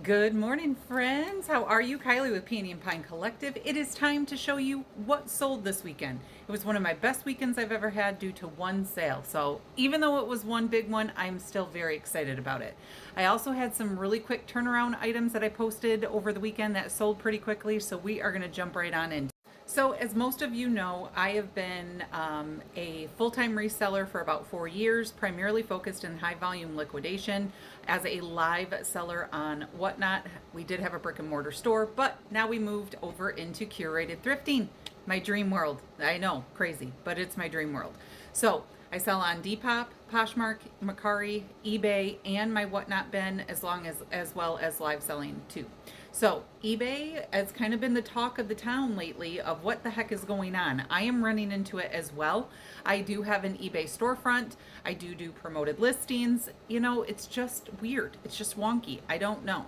Good morning, friends. How are you? Kylie with Peony and Pine Collective. It is time to show you what sold this weekend. It was one of my best weekends I've ever had due to one sale. So even though it was one big one, I'm still very excited about it. I also had some really quick turnaround items that I posted over the weekend that sold pretty quickly. So we are going to jump right on in. So, as most of you know, I have been a full time reseller for about 4 years, primarily focused in high volume liquidation as a live seller on Whatnot. We did have a brick and mortar store, but now we moved over into curated thrifting. My dream world. I know, crazy, but it's my dream world. So, I sell on Depop, Poshmark, mercari, eBay, and my Whatnot bin, as well as live selling too. So eBay has kind of been the talk of the town lately of what the heck is going on. I am running into it as well. I do have an eBay storefront. I do promoted listings. It's just weird. It's just wonky. I don't know.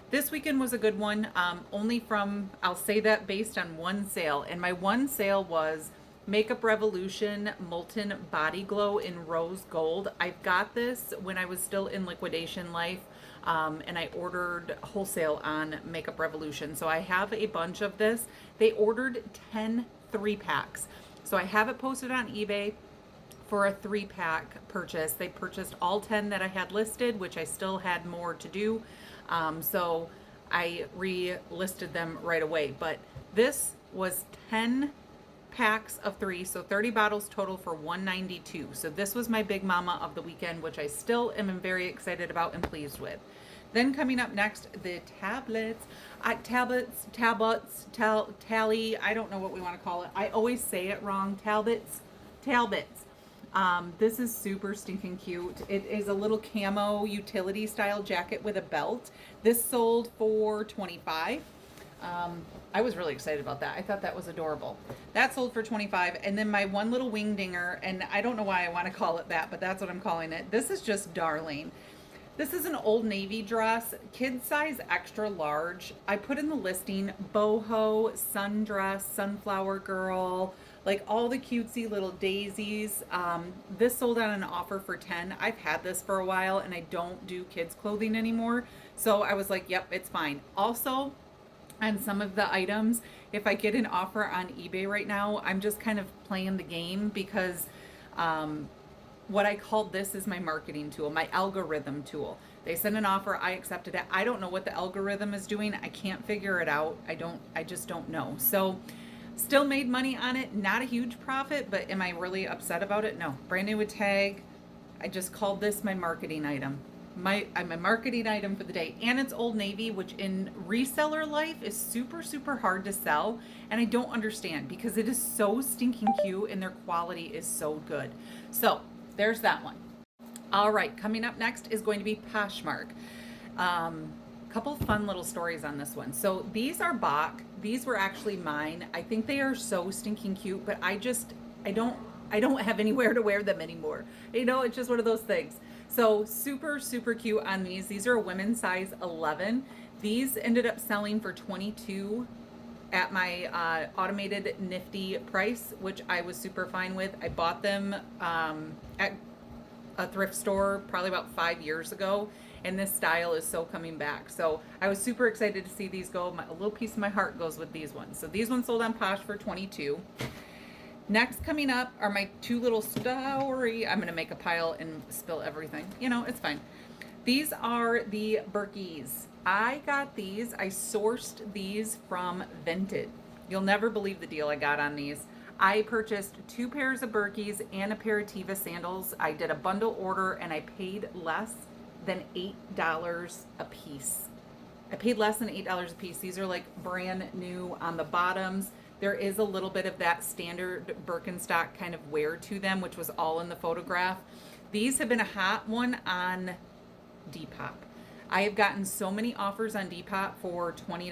This weekend was a good one, I'll say that based on one sale. And my one sale was Makeup Revolution Molten Body Glow in Rose Gold. I've got this when I was still in liquidation life, and I ordered wholesale on Makeup Revolution. So I have a bunch of this. They ordered 10 3-packs. So I have it posted on eBay for a 3-pack purchase. They purchased all 10 that I had listed, which I still had more to do. So I relisted them right away. But this was 10 packs of 3, so 30 bottles total for $192. So this was my big mama of the weekend, which I still am very excited about and pleased with. Then coming up next, the tablets. Tally, I don't know what we want to call it. I always say it wrong. Talbots. This is super stinking cute. It is a little camo utility style jacket with a belt. This sold for $25. I was really excited about that. I thought that was adorable. That sold for $25. And then my one little wing dinger, and I don't know why I want to call it that, but that's what I'm calling it. This is just darling. This is an Old Navy dress, kid size extra large. I put in the listing boho, sundress, sunflower girl, like all the cutesy little daisies. This sold on an offer for 10. I've had this for a while and I don't do kids clothing anymore. So I was like, yep, it's fine. Also, on some of the items, if I get an offer on eBay right now, I'm just kind of playing the game because what I called this is my marketing tool, my algorithm tool. They sent an offer, I accepted it. I don't know what the algorithm is doing. I can't figure it out. I just don't know. So still made money on it, not a huge profit, but am I really upset about it? No. Brand new with tag. I just called this my marketing item. My marketing item for the day, and it's Old Navy, which in reseller life is super hard to sell, and I don't understand because it is so stinking cute and their quality is so good. So there's that one. All right, coming up next is going to be Poshmark. Couple fun little stories on this one. So these are Bach. These were actually mine. I think they are so stinking cute, but I don't have anywhere to wear them anymore. It's just one of those things. So super cute on these. These are a women's size 11. These ended up selling for 22 at my automated nifty price, which I was super fine with. I bought them at a thrift store probably about 5 years ago, and this style is so coming back. So I was super excited to see these go. A little piece of my heart goes with these ones. So these ones sold on Posh for 22. Next coming up are my two little story. I'm going to make a pile and spill everything. It's fine. These are the Berkeys. I got these. I sourced these from Vinted. You'll never believe the deal I got on these. I purchased 2 pairs of Berkeys and a pair of Teva sandals. I did a bundle order and I paid less than $8 a piece. I paid less than $8 a piece. These are like brand new on the bottoms. There is a little bit of that standard Birkenstock kind of wear to them, which was all in the photograph. These have been a hot one on Depop. I have gotten so many offers on Depop for $20,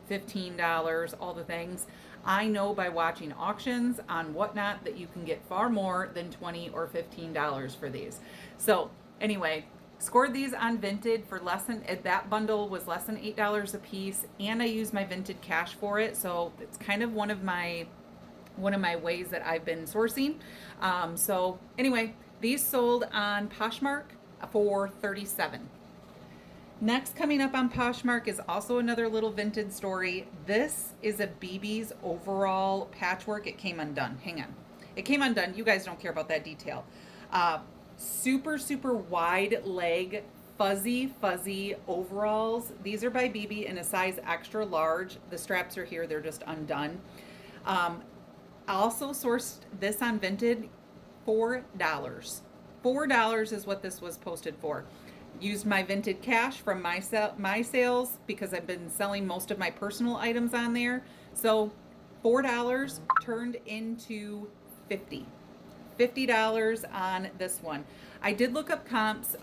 $15, all the things. I know by watching auctions on Whatnot that you can get far more than $20 or $15 for these. So anyway, scored these on Vinted for that bundle was less than $8 a piece, and I used my Vinted cash for it. So it's kind of one of my ways that I've been sourcing. So anyway, these sold on Poshmark for $37. Next coming up on Poshmark is also another little vintage story. This is a BB's overall patchwork. It came undone. Hang on. It came undone. You guys don't care about that detail. Uh, super, super wide leg, fuzzy overalls. These are by BB in a size extra large. The straps are here. They're just undone. I also sourced this on Vinted, $4. $4 is what this was posted for. Used my Vinted cash from my sales because I've been selling most of my personal items on there. So $4 turned into 50. $50 on this one. I did look up comps.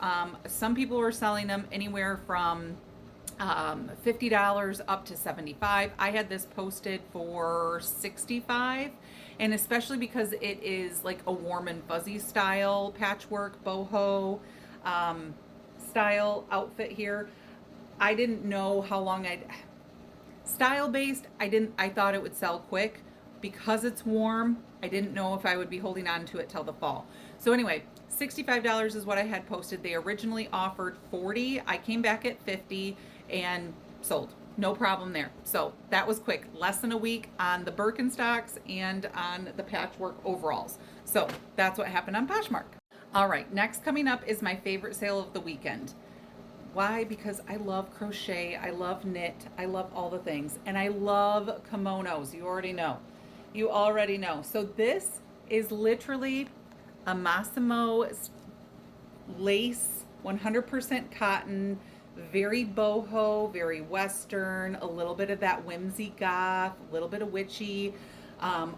Some people were selling them anywhere from $50 up to $75. I had this posted for $65, and especially because it is like a warm and fuzzy style patchwork boho style outfit here. I didn't know how long style based. I thought it would sell quick. Because it's warm, I didn't know if I would be holding on to it till the fall. So anyway, $65 is what I had posted. They originally offered 40. I came back at 50 and sold. No problem there. So that was quick. Less than a week on the Birkenstocks and on the patchwork overalls. So that's what happened on Poshmark. All right, next coming up is my favorite sale of the weekend. Why? Because I love crochet, I love knit, I love all the things, and I love kimonos. You already know. You already know. So this is literally a Massimo lace, 100% cotton, very boho, very Western, a little bit of that whimsy goth, a little bit of witchy,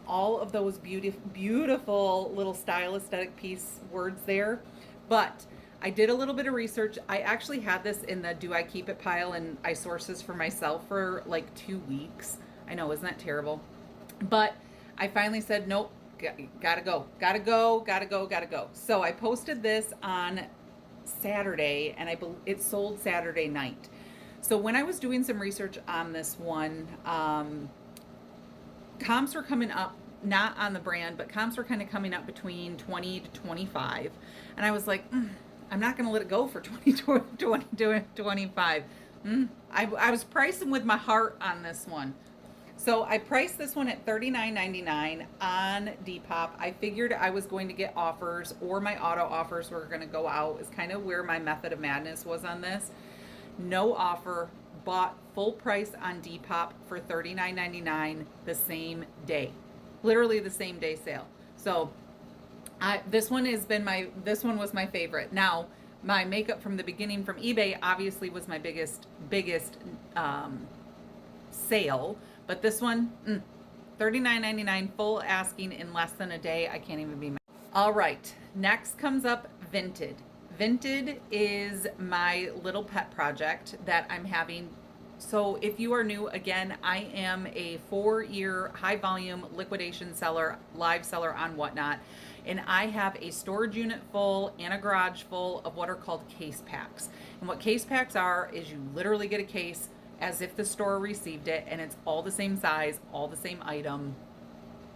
all of those beautiful little style aesthetic piece words there. But I did a little bit of research. I actually had this in the do I keep it pile, and I sourced this for myself for like 2 weeks. I know, isn't that terrible? But I finally said, nope, gotta go. So I posted this on Saturday, and it sold Saturday night. So when I was doing some research on this one, comps were coming up, not on the brand, but comps were kind of coming up between 20 to 25. And I was like, I'm not going to let it go for 25. I was pricing with my heart on this one. So I priced this one at $39.99 on Depop. I figured I was going to get offers, or my auto offers were going to go out, is kind of where my method of madness was on this. No offer, bought full price on Depop for $39.99 the same day. Literally the same day sale. So this one was my favorite. Now, my makeup from the beginning from eBay obviously was my biggest sale, but this one, $39.99 full asking in less than a day. I can't even be mad. All right, next comes up Vinted. Vinted is my little pet project that I'm having. So if you are new, again, I am a 4-year high volume liquidation seller, live seller on Whatnot. And I have a storage unit full and a garage full of what are called case packs. And what case packs are is you literally get a case as if the store received it, and it's all the same size, all the same item.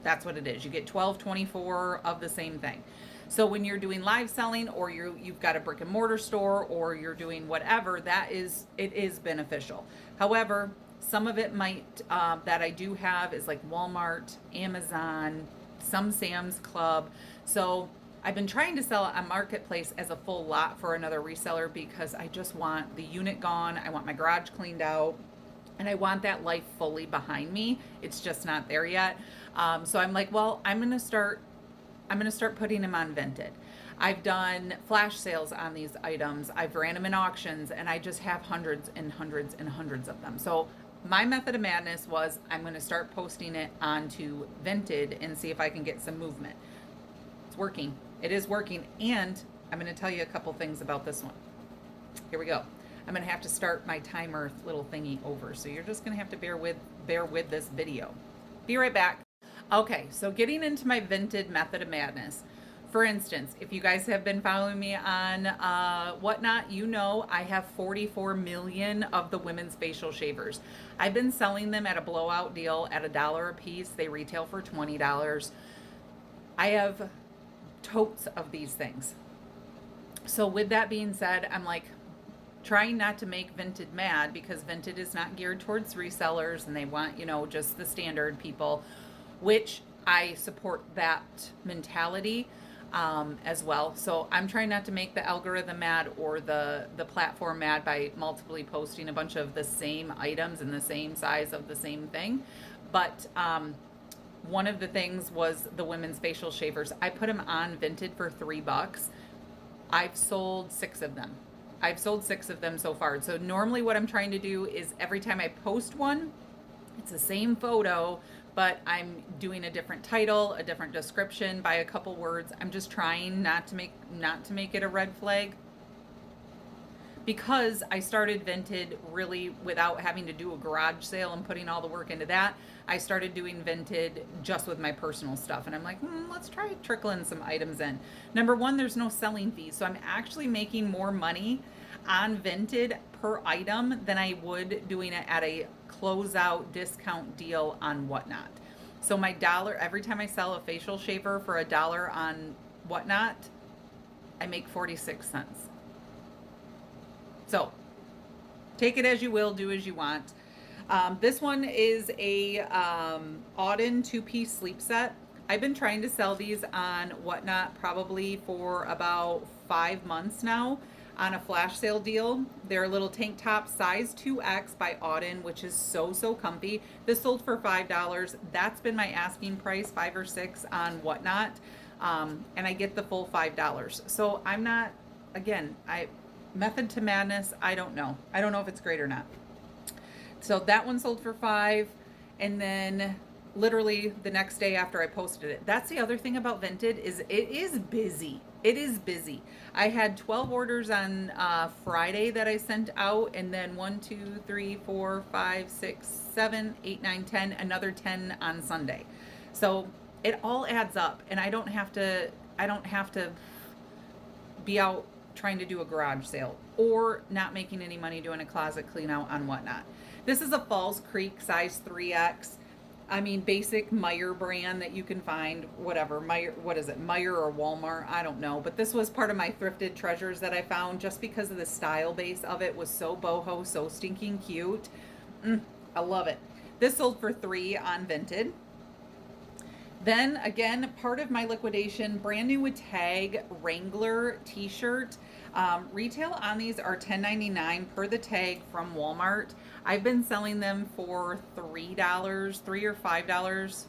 That's what it is. You get 12, 24 of the same thing. So when you're doing live selling, or you've got a brick and mortar store, or you're doing whatever, it is beneficial. However, some of it might that I do have is like Walmart, Amazon, some Sam's Club. So I've been trying to sell it on Marketplace as a full lot for another reseller because I just want the unit gone. I want my garage cleaned out, and I want that life fully behind me. It's just not there yet. So I'm like, well, I'm gonna start putting them on Vinted. I've done flash sales on these items. I've ran them in auctions, and I just have hundreds and hundreds and hundreds of them. So my method of madness was I'm going to start posting it onto Vinted and see if I can get some movement. It's working. It is working. And I'm going to tell you a couple things about this one. Here we go. I'm going to have to start my timer little thingy over. So you're just going to have to bear with this video. Be right back. Okay, so getting into my Vinted method of madness. For instance, if you guys have been following me on Whatnot, you know I have 44 million of the women's facial shavers. I've been selling them at a blowout deal at $1 a piece. They retail for $20. I have totes of these things. So with that being said, I'm like, trying not to make Vinted mad, because Vinted is not geared towards resellers and they want, just the standard people, which I support that mentality as well. So I'm trying not to make the algorithm mad or the platform mad by multiply posting a bunch of the same items in the same size of the same thing. But one of the things was the women's facial shavers. I put them on Vinted for $3. I've sold 6 of them. I've sold 6 of them so far. So normally what I'm trying to do is every time I post one, it's the same photo, but I'm doing a different title, a different description by a couple words. I'm just trying not to make it a red flag, because I started Vinted really without having to do a garage sale and putting all the work into that. I started doing Vinted just with my personal stuff, and I'm like, let's try trickling some items in. Number one, there's no selling fees, so I'm actually making more money on Vinted per item than I would doing it at a closeout discount deal on Whatnot. So my dollar, every time I sell a facial shaver for $1 on Whatnot, I make 46 cents. So take it as you will, do as you want. This one is a Auden 2-piece sleep set. I've been trying to sell these on Whatnot probably for about 5 months now on a flash sale deal. They're a little tank top, size 2X by Auden, which is so comfy. This sold for $5. That's been my asking price, 5 or 6 on Whatnot. And I get the full $5. So I'm not, again, method to madness, I don't know. I don't know if it's great or not. So that one sold for $5, and then literally the next day after I posted it. That's the other thing about Vinted, is it is busy. It is busy. I had 12 orders on Friday that I sent out, and then 1, 2, 3, 4, 5, 6, 7, 8, 9, 10, another 10 on Sunday. So it all adds up, and I don't have to be out trying to do a garage sale or not making any money doing a closet clean out on Whatnot. This is a Falls Creek size 3X. I mean, basic Meyer brand that you can find, whatever, Meyer, what is it, Meyer or Walmart, I don't know. But this was part of my thrifted treasures that I found just because of the style base of it was so boho, so stinking cute. I love it. This sold for $3 on Vinted. Then again, part of my liquidation, brand new with tag Wrangler t-shirt. Retail on these are $10.99 per the tag from Walmart. I've been selling them for $3, $3 or $5,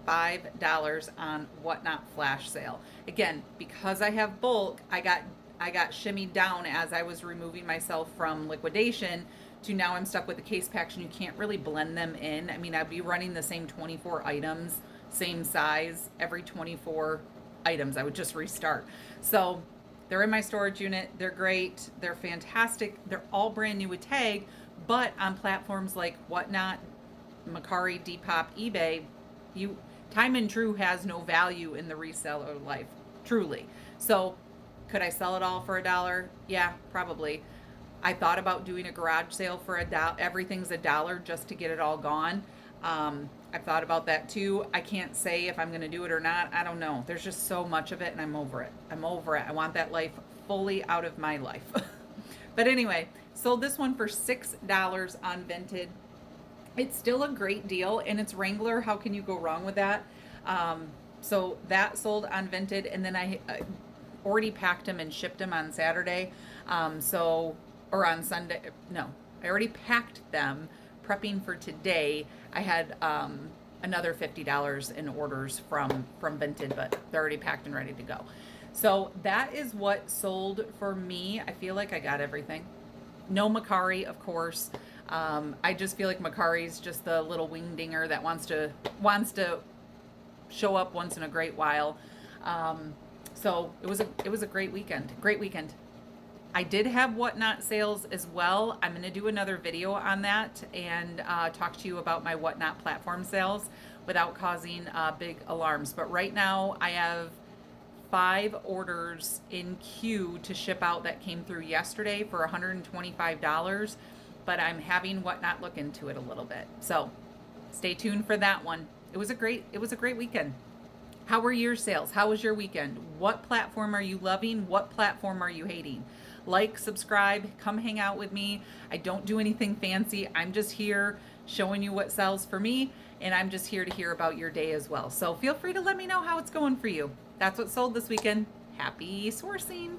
$5 on Whatnot flash sale. Again, because I have bulk, I got shimmied down as I was removing myself from liquidation to now I'm stuck with the case packs, and you can't really blend them in. I mean, I'd be running the same 24 items, same size, every 24 items. I would just restart. So they're in my storage unit. They're great. They're fantastic. They're all brand new with tag, but on platforms like Whatnot, Mercari, Depop, eBay, time and true has no value in the reseller life, truly. So could I sell it all for $1? Yeah, probably. I thought about doing a garage sale for $1. Everything's $1 just to get it all gone. I've thought about that too. I can't say if I'm going to do it or not. I don't know. There's just so much of it, and I'm over it. I want that life fully out of my life. But anyway, sold this one for $6 on Vinted. It's still a great deal, and it's Wrangler. How can you go wrong with that? So that sold on Vinted, and then I already packed them and shipped them on Saturday. Or on Sunday. No, I already packed them, prepping for today. I had another $50 in orders from Vinted, but they're already packed and ready to go. So that is what sold for me. I feel like I got everything. No Mercari, of course. I just feel like Mercari's just the little wingdinger that wants to show up once in a great while. So it was a great weekend. Great weekend. I did have Whatnot sales as well. I'm going to do another video on that and talk to you about my Whatnot platform sales without causing big alarms. But right now I have 5 orders in queue to ship out that came through yesterday for $125. But I'm having Whatnot look into it a little bit. So stay tuned for that one. It was a great weekend. How were your sales? How was your weekend? What platform are you loving? What platform are you hating? Like, subscribe, come hang out with me. I don't do anything fancy. I'm just here showing you what sells for me, and I'm just here to hear about your day as well. So feel free to let me know how it's going for you. That's what sold this weekend. Happy sourcing.